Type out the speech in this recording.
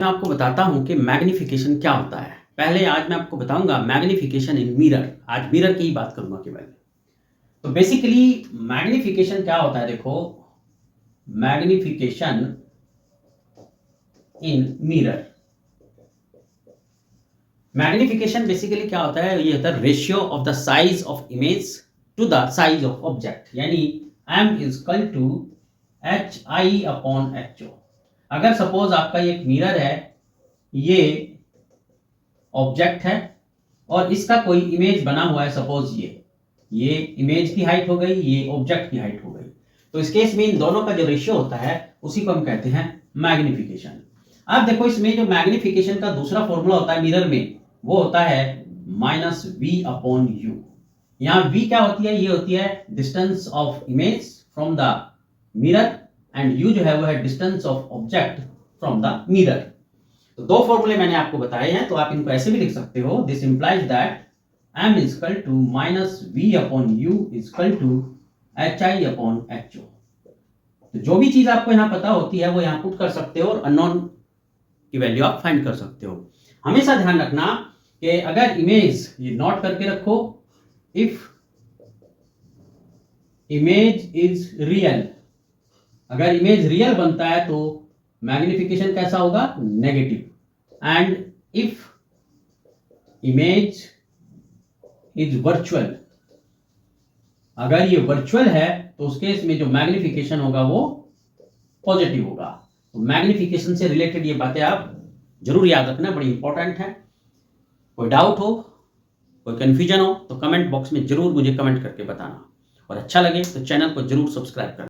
मैं आपको बताता हूँ कि मैग्नीफिकेशन क्या होता है। पहले आज मैं आपको बताऊँगा मैग्नीफिकेशन इन मिरर। आज मिरर की ही बात करूँगा केवल। तो बेसिकली मैग्नीफिकेशन क्या होता है देखो, magnification in mirror. Magnification basically क्या होता है, ये होता है ratio of the size of image to the size of object, यानी m is equal to HI/HO। अगर सपोज आपका ये एक मिरर है, ये ऑब्जेक्ट है और इसका कोई इमेज बना हुआ है, सपोज ये इमेज की हाइट हो गई, ये ऑब्जेक्ट की हाइट हो गई, तो इस केस में इन दोनों का जो रेशियो होता है उसी को हम कहते हैं मैग्नीफिकेशन। अब देखो इसमें जो मैग्नीफिकेशन का दूसरा फॉर्मूला होता है मिरर में, वो होता है -v/u। यहाँ v क्या होती है, ये होती है distance of image from the mirror and u जो है वो है distance of object from the mirror. तो दो फॉर्मूले मैंने आपको बताए हैं, तो आप इनको ऐसे भी लिख सकते हो, this implies that m is equal to -v/u is equal to HI/HO। तो जो भी चीज आपको यहाँ पता होती है वो यहाँ पुट कर सकते हो और अननोन की वैल्यू आप फाइंड कर सकते हो। हमेशा ध्यान रखना कि अगर इमेज, ये नोट करके रखो, इफ इमेज इज रियल, अगर इमेज रियल बनता है तो मैग्नीफिकेशन कैसा होगा, negative. And if image is virtual, अगर ये वर्चुअल है तो उस केस में जो मैग्नीफिकेशन होगा वो पॉजिटिव होगा। तो मैग्नीफिकेशन से रिलेटेड ये बातें आप जरूर याद रखना, बड़ी इंपॉर्टेंट है। कोई डाउट हो, कोई कंफ्यूजन हो तो कमेंट बॉक्स में जरूर मुझे कमेंट करके बताना, और अच्छा लगे तो चैनल को जरूर सब्सक्राइब करना।